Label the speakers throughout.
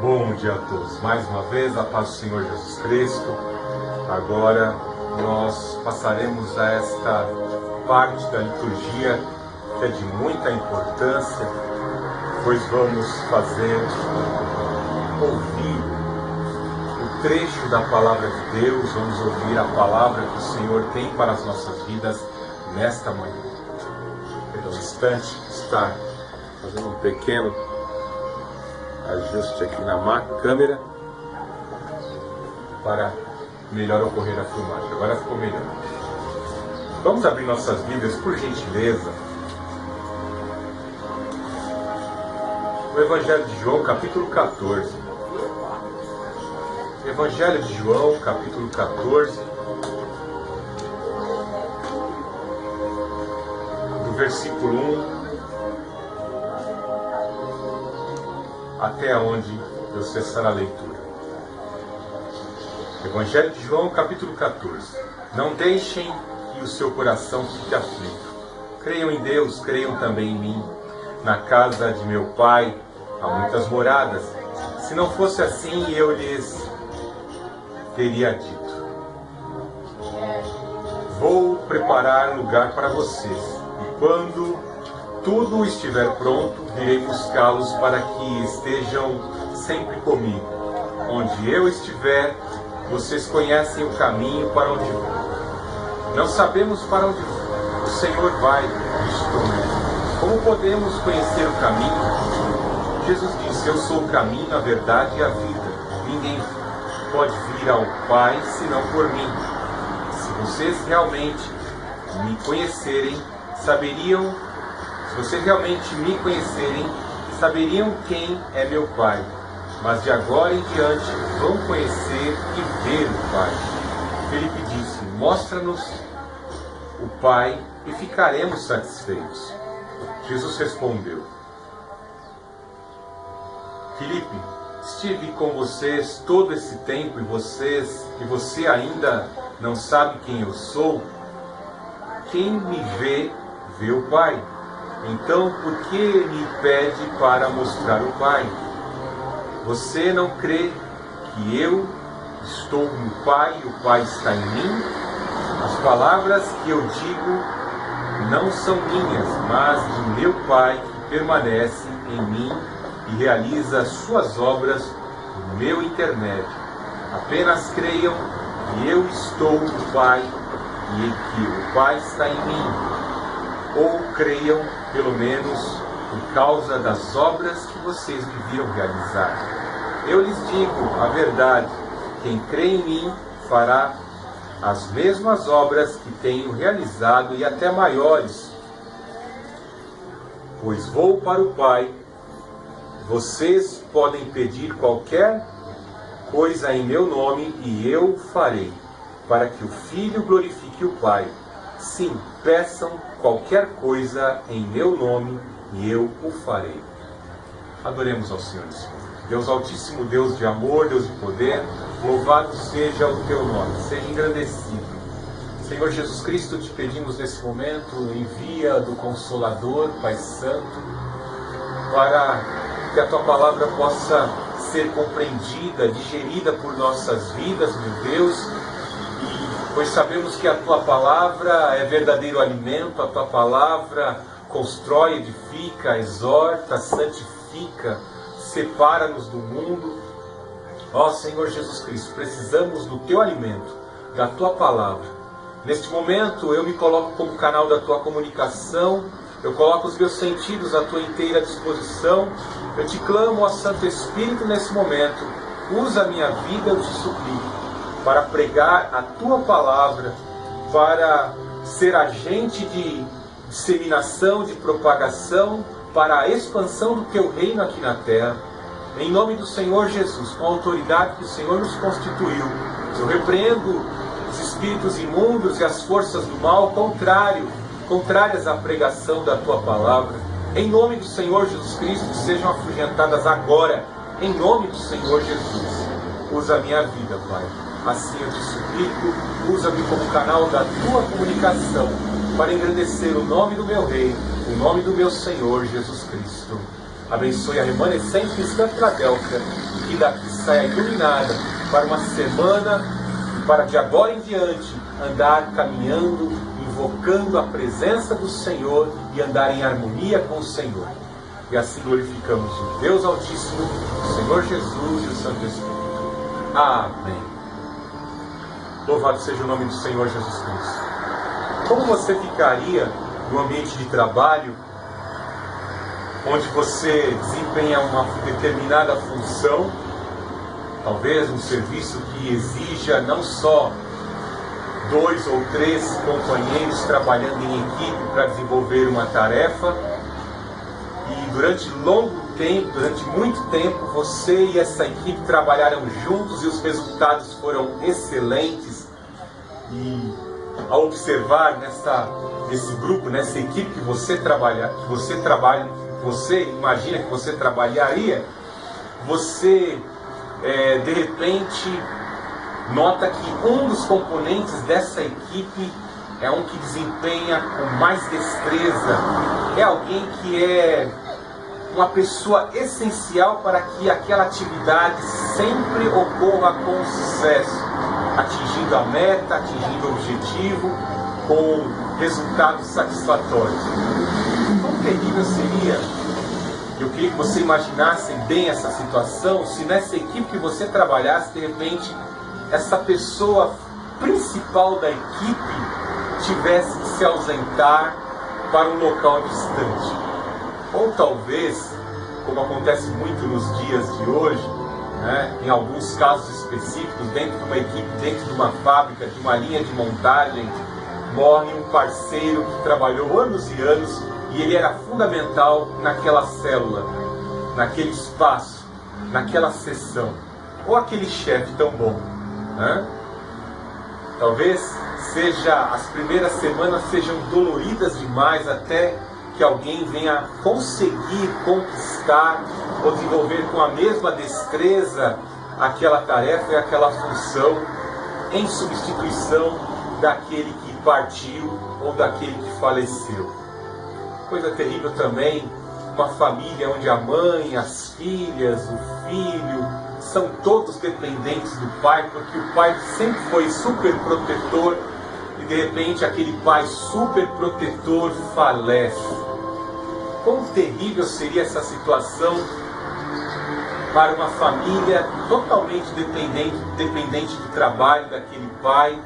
Speaker 1: Bom dia a todos. Mais uma vez, a paz do Senhor Jesus Cristo. Agora nós passaremos a esta parte da liturgia que é de muita importância, pois vamos ouvir o trecho da Palavra de Deus, vamos ouvir a palavra que o Senhor tem para as nossas vidas nesta manhã. Pelo instante, está fazendo um pequeno ajuste aqui na câmera para melhor ocorrer a filmagem. Agora ficou melhor. Vamos abrir nossas Bíblias, por gentileza. O Evangelho de João, capítulo 14. Evangelho de João, capítulo 14. Do versículo 1 até onde eu cessar a leitura. Evangelho de João, capítulo 14. Não deixem que o seu coração fique aflito. Creiam em Deus, creiam também em mim. Na casa de meu Pai há muitas moradas. Se não fosse assim, eu lhes teria dito: vou preparar lugar para vocês. E quando tudo estiver pronto, virei buscá-los para que estejam sempre comigo. Onde eu estiver, vocês conhecem o caminho para onde vou. Não sabemos para onde o Senhor vai, disse. Como podemos conhecer o caminho? Jesus disse: eu sou o caminho, a verdade e a vida. Ninguém pode vir ao Pai senão por mim. Se vocês realmente me conhecerem, Se vocês realmente me conhecerem, saberiam quem é meu Pai. Mas de agora em diante vão conhecer e ver o Pai. Felipe disse: mostra-nos o Pai e ficaremos satisfeitos. Jesus respondeu: Felipe, estive com vocês todo esse tempo e você ainda não sabe quem eu sou? Quem me vê, vê o Pai. Então, por que me pede para mostrar o Pai? Você não crê que eu estou no Pai e o Pai está em mim? As palavras que eu digo não são minhas, mas de meu Pai que permanece em mim e realiza as suas obras no meu intermédio. Apenas creiam que eu estou no Pai e que o Pai está em mim. Ou creiam, pelo menos, por causa das obras que vocês me viram realizar. Eu lhes digo a verdade: quem crê em mim fará as mesmas obras que tenho realizado e até maiores, pois vou para o Pai. Vocês podem pedir qualquer coisa em meu nome e eu farei, para que o Filho glorifique o Pai. Sim, peçam qualquer coisa em meu nome e eu o farei. Adoremos ao Senhor nesse momento. Deus Altíssimo, Deus de amor, Deus de poder, louvado seja o teu nome, seja engrandecido. Senhor Jesus Cristo, te pedimos nesse momento, envia do Consolador, Pai Santo, para que a tua palavra possa ser compreendida, digerida por nossas vidas, meu Deus, pois sabemos que a tua palavra é verdadeiro alimento, a tua palavra constrói, edifica, exorta, santifica, separa-nos do mundo. Ó Senhor Jesus Cristo, precisamos do teu alimento, da tua palavra. Neste momento eu me coloco como canal da tua comunicação, eu coloco os meus sentidos à tua inteira disposição. Eu te clamo, ó Santo Espírito, nesse momento, usa a minha vida, eu te suplico, para pregar a tua palavra, para ser agente de disseminação, de propagação, para a expansão do teu reino aqui na terra. Em nome do Senhor Jesus, com a autoridade que o Senhor nos constituiu, eu repreendo os espíritos imundos e as forças do mal contrárias à pregação da tua palavra. Em nome do Senhor Jesus Cristo, sejam afugentadas agora, em nome do Senhor Jesus. Usa a minha vida, Pai. Assim eu te suplico, usa-me como canal da tua comunicação, para engrandecer o nome do meu Rei, o nome do meu Senhor Jesus Cristo. Abençoe a remanescente cristã Filadélfia, que daqui saia iluminada para uma semana e para de agora em diante andar caminhando, invocando a presença do Senhor e andar em harmonia com o Senhor. E assim glorificamos o Deus Altíssimo, o Senhor Jesus e o Santo Espírito. Amém. Louvado seja o nome do Senhor Jesus Cristo. Como você ficaria no ambiente de trabalho, onde você desempenha uma determinada função, talvez um serviço que exija não só 2 ou 3 companheiros trabalhando em equipe para desenvolver uma tarefa, e durante muito tempo, você e essa equipe trabalharam juntos e os resultados foram excelentes. E ao observar nesse grupo, nessa equipe que você imagina que você trabalharia, você de repente nota que um dos componentes dessa equipe é um que desempenha com mais destreza, é alguém que é uma pessoa essencial para que aquela atividade sempre ocorra com sucesso, atingindo a meta, atingindo o objetivo, com resultados satisfatórios. Quão terrível seria, eu queria que você imaginasse bem essa situação, se nessa equipe que você trabalhasse, de repente, essa pessoa principal da equipe tivesse que se ausentar para um local distante. Ou talvez, como acontece muito nos dias de hoje, em alguns casos específicos, dentro de uma equipe, dentro de uma fábrica, de uma linha de montagem, morre um parceiro que trabalhou anos e anos e ele era fundamental naquela célula, naquele espaço, naquela sessão. Ou aquele chefe tão bom. Talvez as primeiras semanas sejam doloridas demais até que alguém venha conseguir conquistar ou desenvolver com a mesma destreza aquela tarefa e aquela função em substituição daquele que partiu ou daquele que faleceu. Coisa terrível também, uma família onde a mãe, as filhas, o filho são todos dependentes do pai, porque o pai sempre foi super protetor e de repente aquele pai super protetor falece. Quão terrível seria essa situação para uma família totalmente dependente do trabalho daquele pai,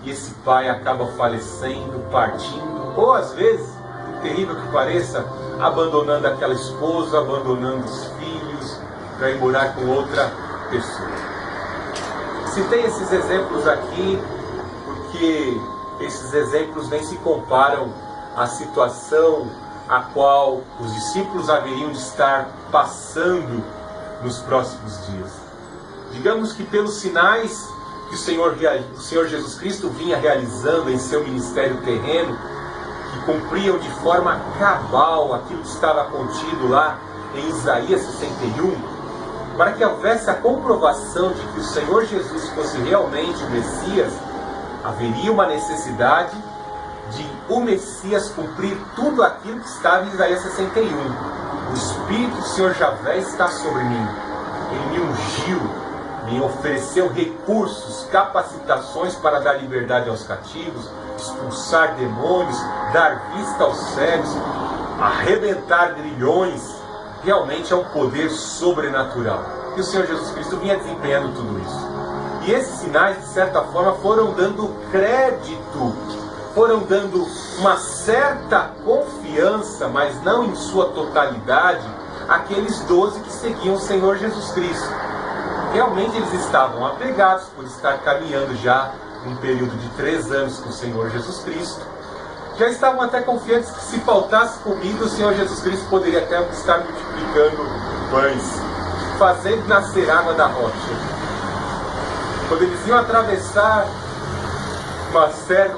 Speaker 1: e esse pai acaba falecendo, partindo, ou às vezes, terrível que pareça, abandonando aquela esposa, abandonando os filhos, para ir morar com outra pessoa. Citei esses exemplos aqui porque esses exemplos nem se comparam à situação a qual os discípulos haveriam de estar passando nos próximos dias. Digamos que pelos sinais que o Senhor Jesus Cristo vinha realizando em seu ministério terreno, que cumpriam de forma cabal aquilo que estava contido lá em Isaías 61, para que houvesse a comprovação de que o Senhor Jesus fosse realmente o Messias, haveria uma necessidade de o Messias cumprir tudo aquilo que estava em Isaías 61. O Espírito do Senhor Javé está sobre mim. Ele me ungiu, me ofereceu recursos, capacitações para dar liberdade aos cativos, expulsar demônios, dar vista aos cegos, arrebentar grilhões. Realmente é um poder sobrenatural. E o Senhor Jesus Cristo vinha desempenhando tudo isso. E esses sinais, de certa forma, foram dando crédito, foram dando uma certa confiança, mas não em sua totalidade, àqueles 12 que seguiam o Senhor Jesus Cristo. Realmente eles estavam apegados por estar caminhando já um período de 3 anos com o Senhor Jesus Cristo. Já estavam até confiantes que se faltasse comida, o Senhor Jesus Cristo poderia até estar multiplicando pães, fazendo nascer água da rocha. Quando eles iam atravessar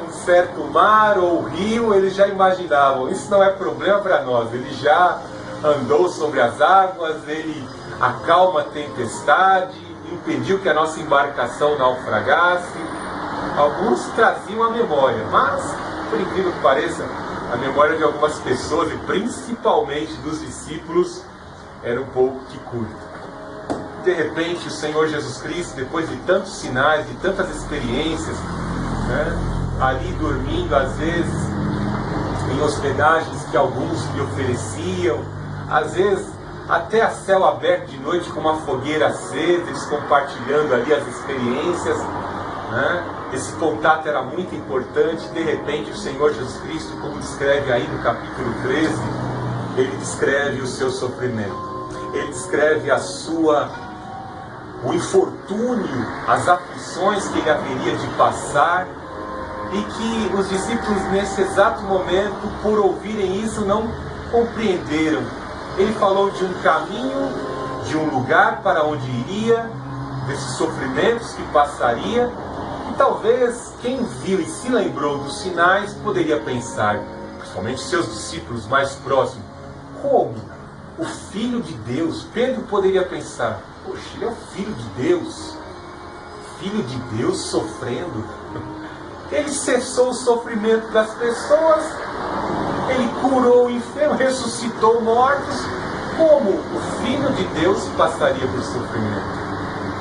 Speaker 1: um certo mar ou rio, eles já imaginavam, isso não é problema para nós, ele já andou sobre as águas, ele acalma a tempestade, impediu que a nossa embarcação naufragasse. Alguns traziam a memória, mas, por incrível que pareça, a memória de algumas pessoas, e principalmente dos discípulos, era um pouco que curto. De repente, o Senhor Jesus Cristo, depois de tantos sinais, de tantas experiências, né, ali dormindo, às vezes, em hospedagens que alguns lhe ofereciam, às vezes até a céu aberto de noite com uma fogueira acesa, eles compartilhando ali as experiências, né? Esse contato era muito importante. De repente, o Senhor Jesus Cristo, como descreve aí no capítulo 13, ele descreve o seu sofrimento, ele descreve o infortúnio, as aflições que ele haveria de passar, e que os discípulos nesse exato momento, por ouvirem isso, não compreenderam. Ele falou de um caminho, de um lugar para onde iria, desses sofrimentos que passaria, e talvez quem viu e se lembrou dos sinais poderia pensar, principalmente seus discípulos mais próximos, como o Filho de Deus? Pedro poderia pensar, poxa, ele é o Filho de Deus sofrendo. Ele cessou o sofrimento das pessoas, ele curou o enfermo, ressuscitou mortos. Como o Filho de Deus passaria por sofrimento?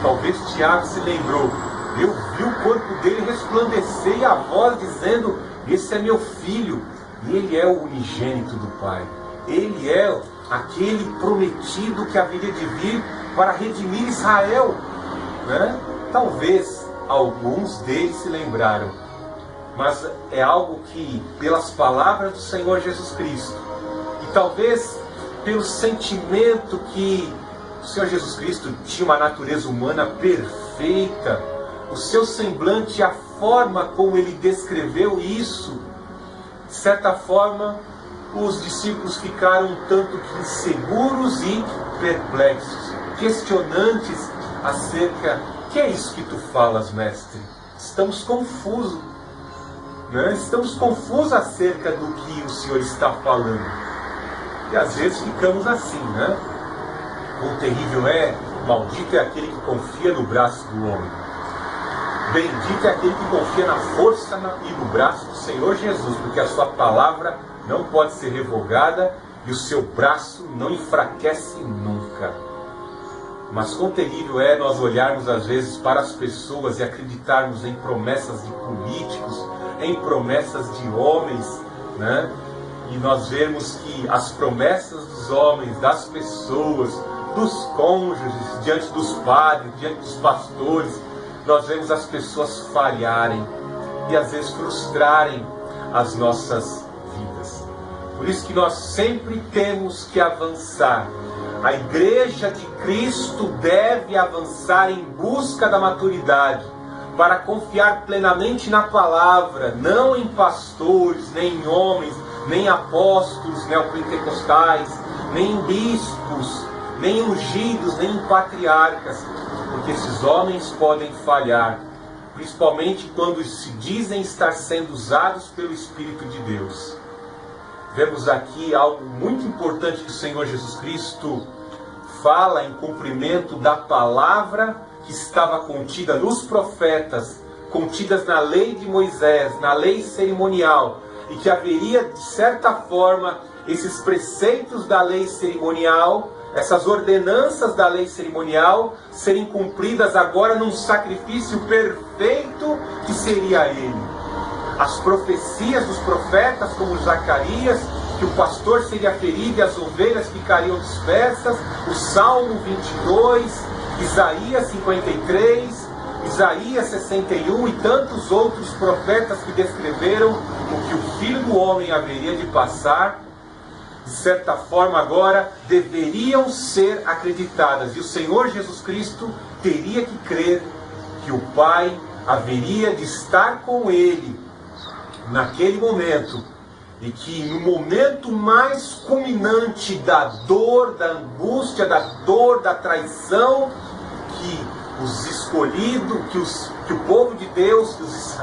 Speaker 1: Talvez Tiago se lembrou, eu vi o corpo dele resplandecer e a voz dizendo, esse é meu filho, e ele é o unigênito do Pai. Ele é aquele prometido que haveria de vir para redimir Israel, né? Talvez alguns deles se lembraram, mas é algo que, pelas palavras do Senhor Jesus Cristo, e talvez pelo sentimento que o Senhor Jesus Cristo tinha uma natureza humana perfeita, o seu semblante, a forma como ele descreveu isso, de certa forma, os discípulos ficaram um tanto que inseguros e perplexos, questionantes acerca, que é isso que tu falas, mestre? Estamos confusos, né? Estamos confusos acerca do que o Senhor está falando. E às vezes ficamos assim, né? Quão terrível é, maldito é aquele que confia no braço do homem. Bendito é aquele que confia na força e no braço do Senhor Jesus, porque a sua palavra não pode ser revogada e o seu braço não enfraquece nunca. Mas quão terrível é nós olharmos às vezes para as pessoas e acreditarmos em promessas de políticos, em promessas de homens, né? E nós vemos que as promessas dos homens, das pessoas, dos cônjuges, diante dos padres, diante dos pastores, nós vemos as pessoas falharem e às vezes frustrarem as nossas vidas. Por isso que nós sempre temos que avançar. A Igreja de Cristo deve avançar em busca da maturidade, para confiar plenamente na palavra, não em pastores, nem em homens, nem em apóstolos neopentecostais, nem em bispos, nem em ungidos, nem em patriarcas, porque esses homens podem falhar, principalmente quando se dizem estar sendo usados pelo Espírito de Deus. Vemos aqui algo muito importante que o Senhor Jesus Cristo fala em cumprimento da palavra que estava contida nos profetas, contidas na lei de Moisés, na lei cerimonial, e que haveria, de certa forma, esses preceitos da lei cerimonial, essas ordenanças da lei cerimonial, serem cumpridas agora num sacrifício perfeito que seria ele. As profecias dos profetas, como Zacarias, que o pastor seria ferido e as ovelhas ficariam dispersas, o Salmo 22, Isaías 53, Isaías 61 e tantos outros profetas que descreveram o que o Filho do Homem haveria de passar, de certa forma agora deveriam ser acreditadas. E o Senhor Jesus Cristo teria que crer que o Pai haveria de estar com ele naquele momento, e que no momento mais culminante da dor, da angústia, da dor, da traição, que os escolhidos, que o povo de Deus,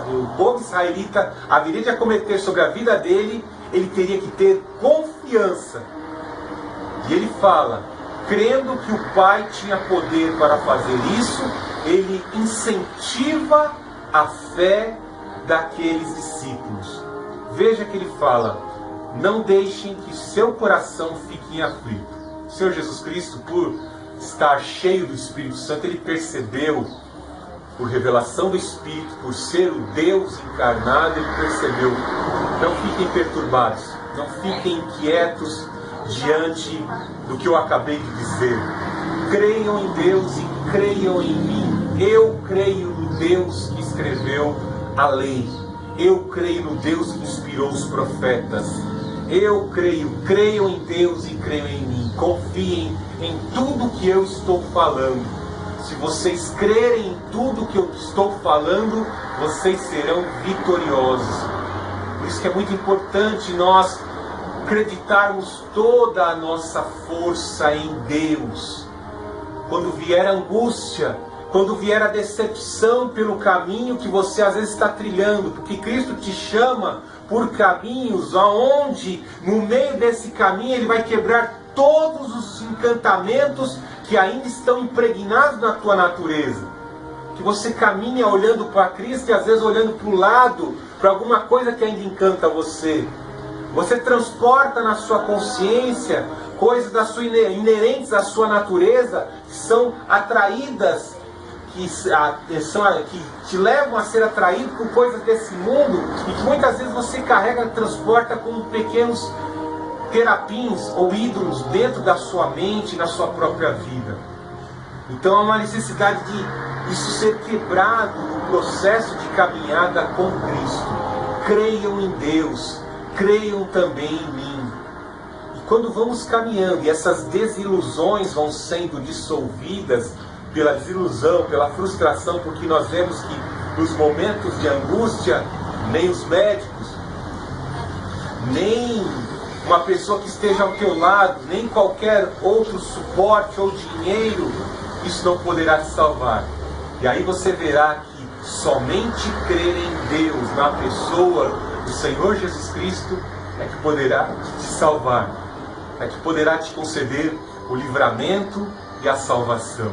Speaker 1: o povo israelita haveria de acometer sobre a vida dele, ele teria que ter confiança. E ele fala, crendo que o Pai tinha poder para fazer isso, ele incentiva a fé daqueles discípulos. Veja que ele fala, não deixem que seu coração fique aflito. O Senhor Jesus Cristo, por estar cheio do Espírito Santo, ele percebeu, por revelação do Espírito, por ser o Deus encarnado, ele percebeu: não fiquem perturbados, não fiquem inquietos diante do que eu acabei de dizer. Creiam em Deus e creiam em mim. Eu creio no Deus que escreveu a lei. Eu creio no Deus que inspirou os profetas. Eu creiam em Deus e creiam em mim. Confiem em tudo que eu estou falando. Se vocês crerem em tudo que eu estou falando, vocês serão vitoriosos. Por isso que é muito importante nós acreditarmos toda a nossa força em Deus. Quando vier a angústia, quando vier a decepção pelo caminho que você às vezes está trilhando, porque Cristo te chama por caminhos aonde, no meio desse caminho, Ele vai quebrar todos os encantamentos que ainda estão impregnados na tua natureza. Que você caminha olhando para Cristo e às vezes olhando para o lado, para alguma coisa que ainda encanta você. Você transporta na sua consciência coisas inerentes à sua natureza, que são atraídas, que te levam a ser atraído por coisas desse mundo, e que muitas vezes você carrega e transporta como pequenos terapins ou ídolos dentro da sua mente, na sua própria vida. Então há uma necessidade de isso ser quebrado no processo de caminhada com Cristo. Creiam em Deus, creiam também em mim. E quando vamos caminhando e essas desilusões vão sendo dissolvidas pela desilusão, pela frustração, porque nós vemos que nos momentos de angústia, nem os médicos, nem uma pessoa que esteja ao teu lado, nem qualquer outro suporte ou dinheiro, isso não poderá te salvar. E aí você verá que somente crer em Deus, na pessoa do Senhor Jesus Cristo, é que poderá te salvar, é que poderá te conceder o livramento e a salvação.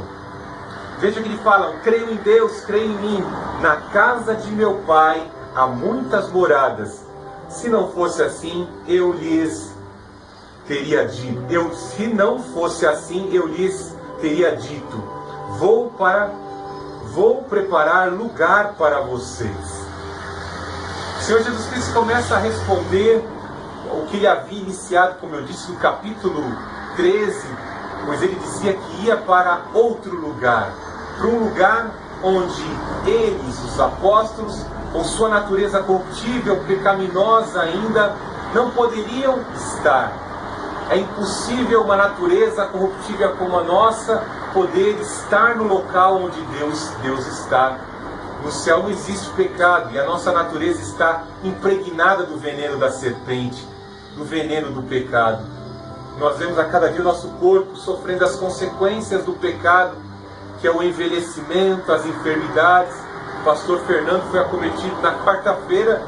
Speaker 1: Veja que ele fala: creio em Deus, creio em mim. Na casa de meu Pai há muitas moradas. Se não fosse assim, eu lhes teria dito. Se não fosse assim, eu lhes teria dito: vou preparar lugar para vocês. O Senhor Jesus Cristo começa a responder o que ele havia iniciado, como eu disse, no capítulo 13, pois ele dizia que ia para outro lugar, para um lugar onde eles, os apóstolos, com sua natureza corruptível, pecaminosa ainda, não poderiam estar. É impossível uma natureza corruptível como a nossa poder estar no local onde Deus está. No céu não existe pecado, e a nossa natureza está impregnada do veneno da serpente, do veneno do pecado. Nós vemos a cada dia o nosso corpo sofrendo as consequências do pecado, que é o envelhecimento, as enfermidades. O pastor Fernando foi acometido na quarta-feira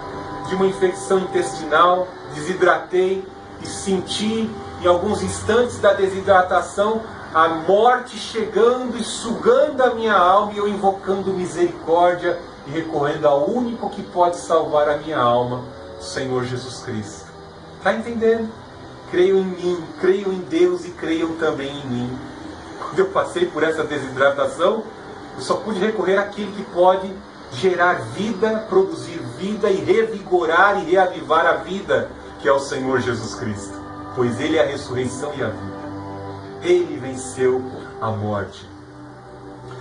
Speaker 1: de uma infecção intestinal, desidratei e senti em alguns instantes da desidratação a morte chegando e sugando a minha alma, e eu invocando misericórdia e recorrendo ao único que pode salvar a minha alma, o Senhor Jesus Cristo. Está entendendo? Creio em mim, creio em Deus e creiam também em mim. Quando eu passei por essa desidratação, eu só pude recorrer àquele que pode gerar vida, produzir vida e revigorar e reavivar a vida, que é o Senhor Jesus Cristo. Pois Ele é a ressurreição e a vida. Ele venceu a morte.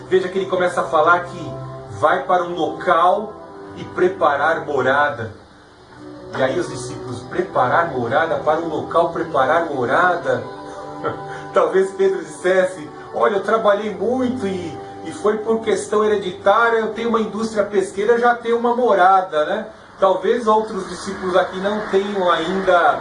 Speaker 1: Veja que ele começa a falar que vai para um local e preparar morada. E aí os discípulos: preparar morada? Para um local preparar morada? Talvez Pedro dissesse: olha, eu trabalhei muito e foi por questão hereditária, eu tenho uma indústria pesqueira, já tenho uma morada, né? Talvez outros discípulos aqui não tenham ainda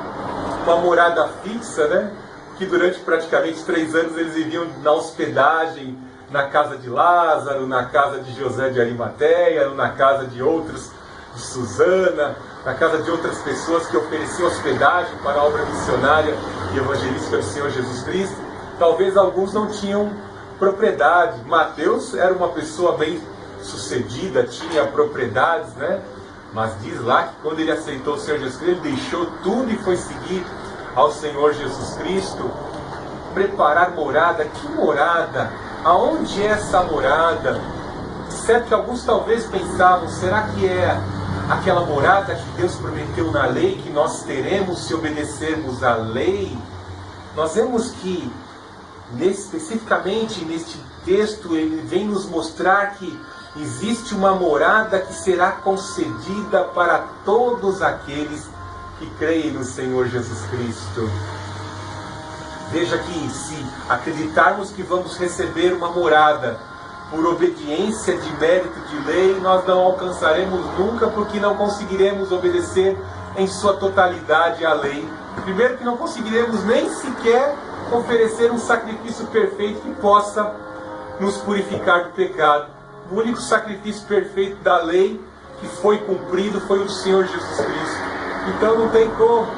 Speaker 1: uma morada fixa, né? Que durante praticamente 3 anos eles viviam na hospedagem, na casa de Lázaro, na casa de José de Arimateia, na casa de outros, de Susana, na casa de outras pessoas que ofereciam hospedagem para a obra missionária e evangelística do Senhor Jesus Cristo. Talvez alguns não tinham propriedade. Mateus era uma pessoa bem sucedida, tinha propriedades, né? Mas diz lá que quando ele aceitou o Senhor Jesus Cristo, ele deixou tudo e foi seguir ao Senhor Jesus Cristo. preparar morada. Que morada? Aonde é essa morada? Certo que alguns talvez pensavam, será que é aquela morada que Deus prometeu na lei, que nós teremos se obedecermos à lei? Nós vemos que, especificamente neste texto, ele vem nos mostrar que existe uma morada que será concedida para todos aqueles que creem no Senhor Jesus Cristo. Veja que se acreditarmos que vamos receber uma morada por obediência de mérito de lei, nós não alcançaremos nunca, porque não conseguiremos obedecer em sua totalidade à lei. Primeiro que não conseguiremos nem sequer oferecer um sacrifício perfeito que possa nos purificar do pecado. O único sacrifício perfeito da lei que foi cumprido foi o do Senhor Jesus Cristo. Então não tem como.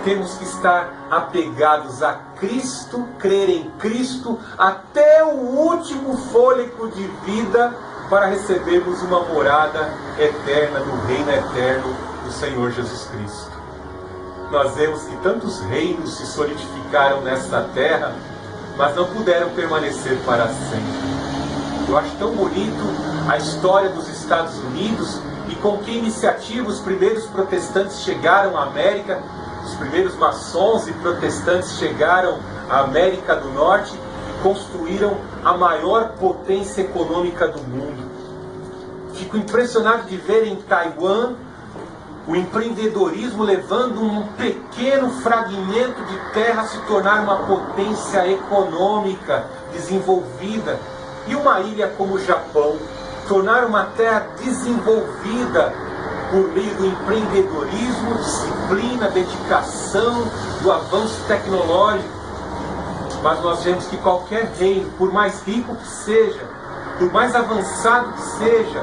Speaker 1: Temos que estar apegados a Cristo, crer em Cristo até o último fôlego de vida para recebermos uma morada eterna no reino eterno do Senhor Jesus Cristo. Nós vemos que tantos reinos se solidificaram nesta terra, mas não puderam permanecer para sempre. Eu acho tão bonito a história dos Estados Unidos e com que iniciativa os primeiros protestantes chegaram à América. Os primeiros maçons e protestantes chegaram à América do Norte e construíram a maior potência econômica do mundo. Fico impressionado de ver em Taiwan o empreendedorismo levando um pequeno fragmento de terra a se tornar uma potência econômica desenvolvida. E uma ilha como o Japão tornar uma terra desenvolvida por meio do empreendedorismo, disciplina, dedicação, do avanço tecnológico. Mas nós vemos que qualquer reino, por mais rico que seja, por mais avançado que seja,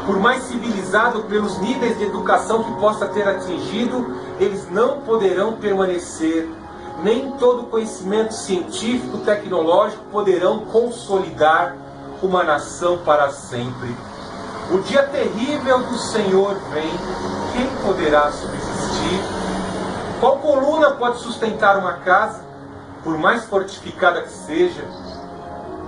Speaker 1: por mais civilizado pelos níveis de educação que possa ter atingido, eles não poderão permanecer. Nem todo conhecimento científico, tecnológico poderão consolidar uma nação para sempre. O dia terrível do Senhor vem, quem poderá subsistir? Qual coluna pode sustentar uma casa, por mais fortificada que seja?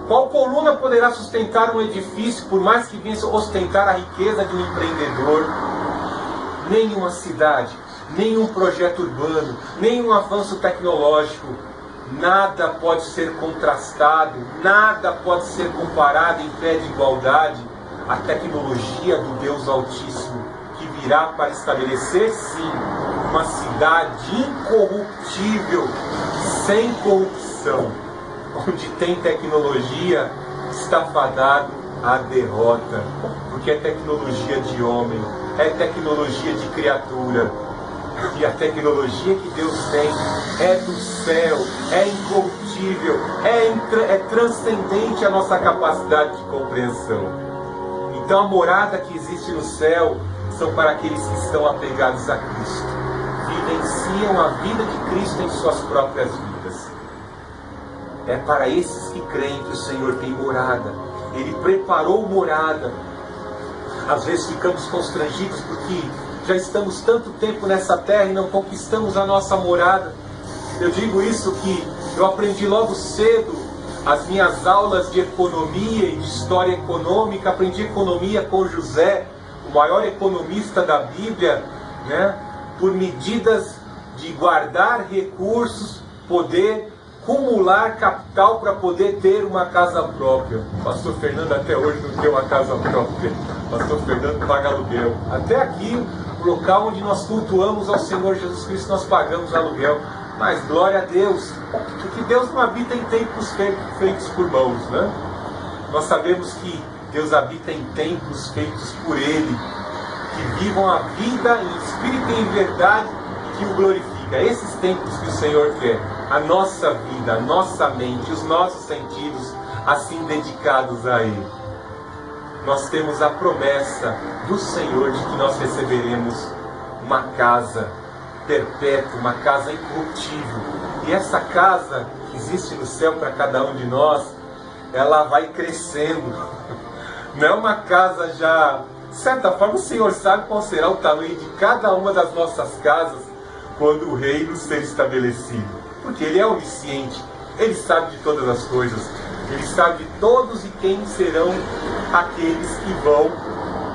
Speaker 1: Qual coluna poderá sustentar um edifício, por mais que venha ostentar a riqueza de um empreendedor? Nenhuma cidade, nenhum projeto urbano, nenhum avanço tecnológico, nada pode ser contrastado, nada pode ser comparado em pé de igualdade à tecnologia do Deus Altíssimo, que virá para estabelecer, sim, uma cidade incorruptível, sem corrupção. Onde tem tecnologia, está fadado à derrota, porque é tecnologia de homem, é tecnologia de criatura. E a tecnologia que Deus tem é do céu, é incorruptível, é transcendente à nossa capacidade de compreensão. Então a morada que existe no céu são para aqueles que estão apegados a Cristo, vivenciam a vida de Cristo em suas próprias vidas. É para esses que creem que o Senhor tem morada. Ele preparou morada. Às vezes ficamos constrangidos porque já estamos tanto tempo nessa terra e não conquistamos a nossa morada. Eu digo isso que eu aprendi logo cedo as minhas aulas de economia e de história econômica. Aprendi economia com José, o maior economista da Bíblia, né? Por medidas de guardar recursos, poder acumular capital para poder ter uma casa própria. O pastor Fernando até hoje não tem uma casa própria. O pastor Fernando paga aluguel. Até aqui, o local onde nós cultuamos ao Senhor Jesus Cristo, nós pagamos aluguel. Mas glória a Deus, porque Deus não habita em templos feitos por mãos, né? Nós sabemos que Deus habita em templos feitos por Ele, que vivam a vida em espírito e em verdade e que o glorifiquem. É esses templos que o Senhor quer. A nossa vida, a nossa mente, os nossos sentidos assim dedicados a Ele. Nós temos a promessa do Senhor de que nós receberemos uma casa perpétua, uma casa incorruptível. E essa casa que existe no céu para cada um de nós, ela vai crescendo. Não é uma casa já... De certa forma, o Senhor sabe qual será o tamanho de cada uma das nossas casas quando o reino ser estabelecido. Porque Ele é onisciente, Ele sabe de todas as coisas. Ele sabe de todos e quem serão aqueles que vão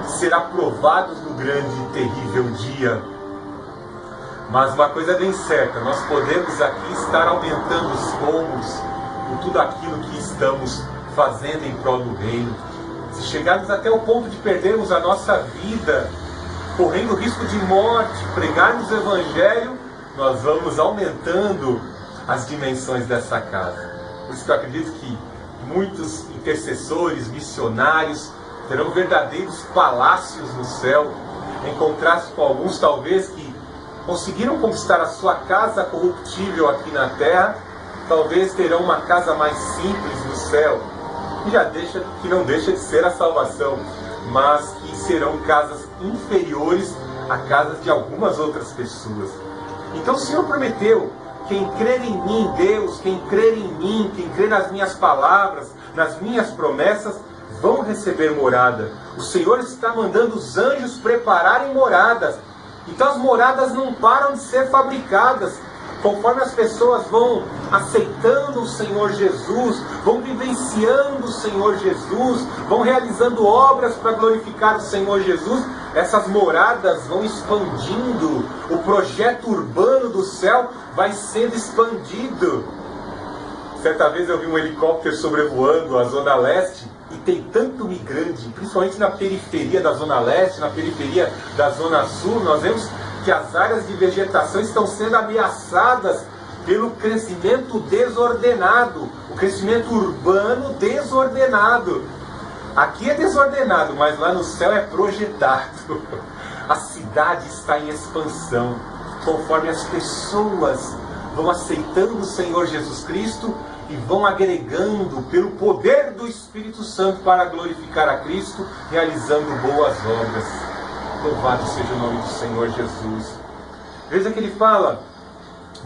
Speaker 1: ser aprovados no grande e terrível dia. Mas uma coisa é bem certa, nós podemos aqui estar aumentando os cômodos por tudo aquilo que estamos fazendo em prol do reino. Se chegarmos até o ponto de perdermos a nossa vida, correndo risco de morte, pregarmos o Evangelho, nós vamos aumentando as dimensões dessa casa. Por isso que eu acredito que muitos intercessores, missionários, terão verdadeiros palácios no céu, em contraste com alguns talvez que conseguiram conquistar a sua casa corruptível aqui na terra, talvez terão uma casa mais simples no céu, que não deixa de ser a salvação, mas que serão casas inferiores a casas de algumas outras pessoas. Então o Senhor prometeu: quem crer em mim, Deus, quem crer em mim, quem crer nas minhas palavras, nas minhas promessas, vão receber morada. O Senhor está mandando os anjos prepararem moradas. Então as moradas não param de ser fabricadas. Conforme as pessoas vão aceitando o Senhor Jesus, vão vivenciando o Senhor Jesus, vão realizando obras para glorificar o Senhor Jesus, essas moradas vão expandindo, o projeto urbano do céu vai sendo expandido. Certa vez eu vi um helicóptero sobrevoando a Zona Leste, e tem tanto migrante, principalmente na periferia da Zona Leste, na periferia da Zona Sul, nós vemos que as áreas de vegetação estão sendo ameaçadas pelo crescimento desordenado, o crescimento urbano desordenado. Aqui é desordenado, mas lá no céu é projetado. A cidade está em expansão, conforme as pessoas vão aceitando o Senhor Jesus Cristo e vão agregando pelo poder do Espírito Santo para glorificar a Cristo, realizando boas obras. Louvado seja o nome do Senhor Jesus. Veja que ele fala: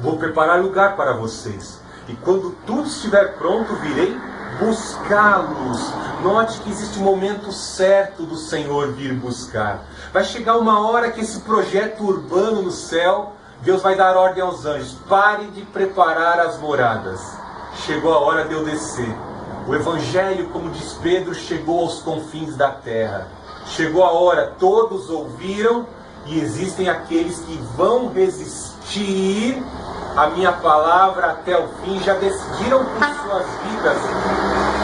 Speaker 1: vou preparar lugar para vocês, e quando tudo estiver pronto, virei buscá-los. Note que existe um momento certo do Senhor vir buscar. Vai chegar uma hora que esse projeto urbano no céu, Deus vai dar ordem aos anjos: pare de preparar as moradas. Chegou a hora de eu descer. O Evangelho, como diz Pedro, chegou aos confins da terra. Chegou a hora, todos ouviram, e existem aqueles que vão resistir à minha palavra até o fim, já decidiram por suas vidas,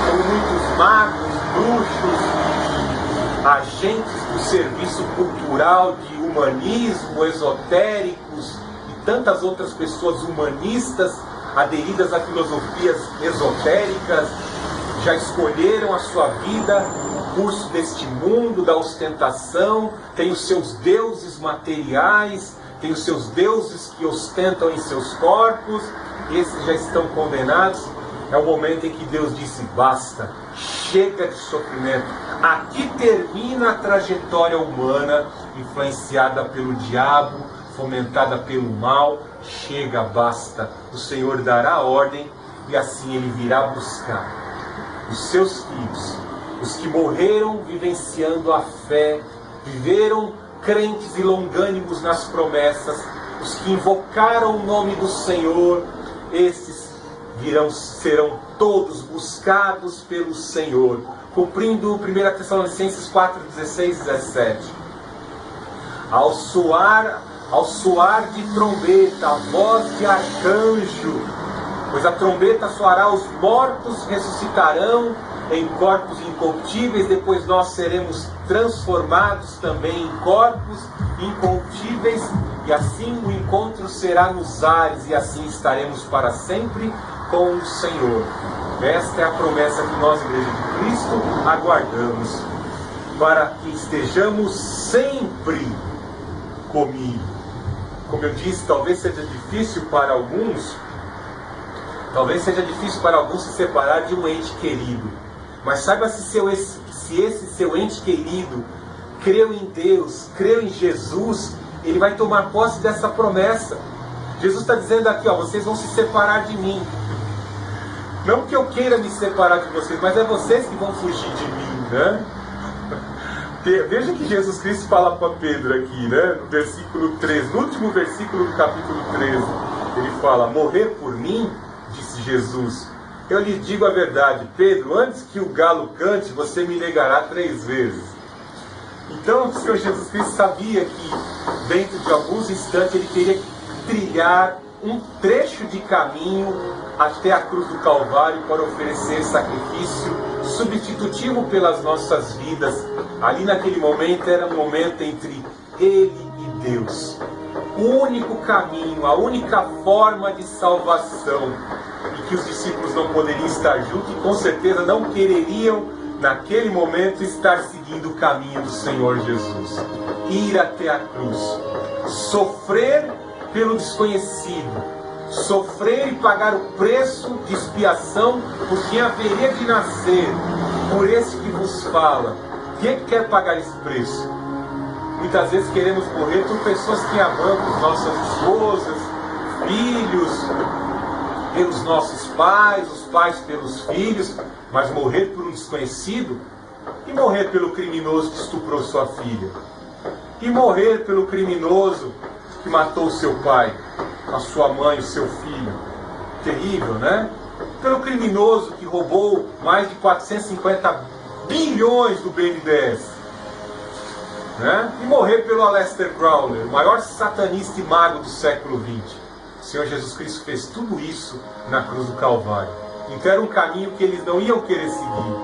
Speaker 1: como muitos magos, bruxos, agentes do serviço cultural, de humanismo, esotéricos e tantas outras pessoas humanistas aderidas a filosofias esotéricas, já escolheram a sua vida, o curso deste mundo, da ostentação, tem os seus deuses materiais, tem os seus deuses que ostentam em seus corpos, esses já estão condenados. É o momento em que Deus disse: basta, chega de sofrimento, aqui termina a trajetória humana, influenciada pelo diabo, fomentada pelo mal. Chega, basta. O Senhor dará a ordem e assim Ele virá buscar os seus filhos, os que morreram vivenciando a fé, viveram crentes e longânimos nas promessas, os que invocaram o nome do Senhor. Esses serão todos buscados pelo Senhor, cumprindo 1 Tessalonicenses 4, 16 e 17. Ao soar de trombeta, a voz de arcanjo, pois a trombeta soará, os mortos ressuscitarão em corpos incorruptíveis, depois nós seremos transformados também em corpos incorruptíveis, e assim o encontro será nos ares, e assim estaremos para sempre com o Senhor. Esta é a promessa que nós, Igreja de Cristo, aguardamos, para que estejamos sempre comigo. Como eu disse, talvez seja difícil para alguns se separar de um ente querido. Mas saiba se esse seu ente querido creu em Deus, creu em Jesus, ele vai tomar posse dessa promessa. Jesus está dizendo aqui, vocês vão se separar de mim. Não que eu queira me separar de vocês, mas é vocês que vão fugir de mim, né? Veja que Jesus Cristo fala para Pedro aqui, né? No versículo 13, no último versículo do capítulo 13, ele fala: morrer por mim, disse disse Jesus: eu lhe digo a verdade, Pedro, antes que o galo cante, você me negará 3 vezes. Então o Senhor Jesus Cristo sabia que dentro de alguns instantes ele teria que trilhar um trecho de caminho até a cruz do Calvário para oferecer sacrifício substitutivo pelas nossas vidas. Ali naquele momento era um momento entre ele e Deus. O único caminho, a única forma de salvação, e que os discípulos não poderiam estar juntos e com certeza não quereriam naquele momento estar seguindo o caminho do Senhor Jesus. Ir até a cruz, sofrer pelo desconhecido, sofrer e pagar o preço de expiação por quem haveria de nascer, por esse que vos fala. Quem é que quer pagar esse preço? Muitas vezes queremos morrer por pessoas que amamos, nossas esposas, filhos, pelos nossos pais, os pais pelos filhos, mas morrer por um desconhecido? E morrer pelo criminoso que estuprou sua filha? E morrer pelo criminoso que matou seu pai, a sua mãe, o seu filho? Terrível, né? Pelo criminoso que roubou mais de 450 bilhões do BNDES, né? E morrer pelo Aleister Crowley, o maior satanista e mago do século XX. O Senhor Jesus Cristo fez tudo isso na cruz do Calvário. Então era um caminho que eles não iam querer seguir.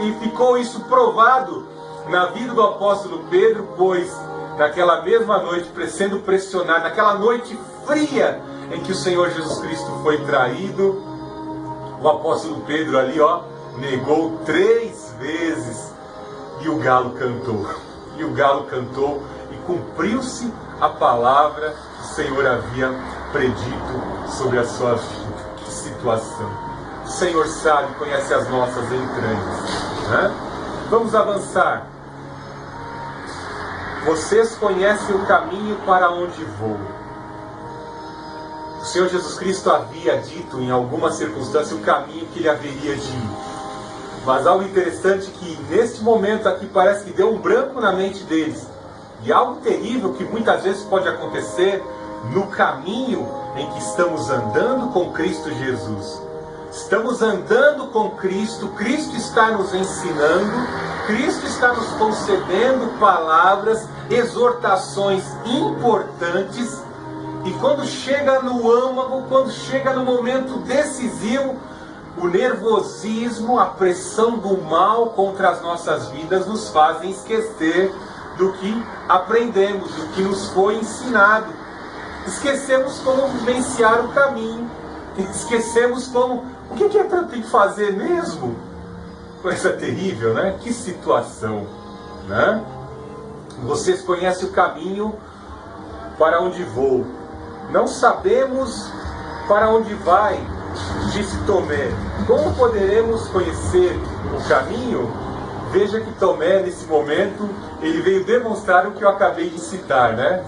Speaker 1: E ficou isso provado na vida do apóstolo Pedro, pois naquela mesma noite, sendo pressionado, naquela noite fria em que o Senhor Jesus Cristo foi traído, o apóstolo Pedro ali, negou 3 vezes, e o galo cantou. E o galo cantou e cumpriu-se a palavra que o Senhor havia predito sobre a sua vida. Que situação! O Senhor sabe, conhece as nossas entranhas, né? Vamos avançar. Vocês conhecem o caminho para onde vou. O Senhor Jesus Cristo havia dito em alguma circunstância o caminho que ele haveria de ir. Mas algo interessante que neste momento aqui parece que deu um branco na mente deles. E algo terrível que muitas vezes pode acontecer no caminho em que estamos andando com Cristo Jesus. Estamos andando com Cristo, Cristo está nos ensinando, Cristo está nos concedendo palavras, exortações importantes. E quando chega no âmago, quando chega no momento decisivo, o nervosismo, a pressão do mal contra as nossas vidas nos fazem esquecer do que aprendemos, do que nos foi ensinado. Esquecemos como vivenciar o caminho. Esquecemos como... O que é que eu tenho que fazer mesmo? Coisa terrível, né? Que situação, né? Vocês conhecem o caminho para onde vou. Não sabemos para onde vai, disse Tomé. Como poderemos conhecer o caminho? Veja que Tomé, nesse momento, ele veio demonstrar o que eu acabei de citar, né?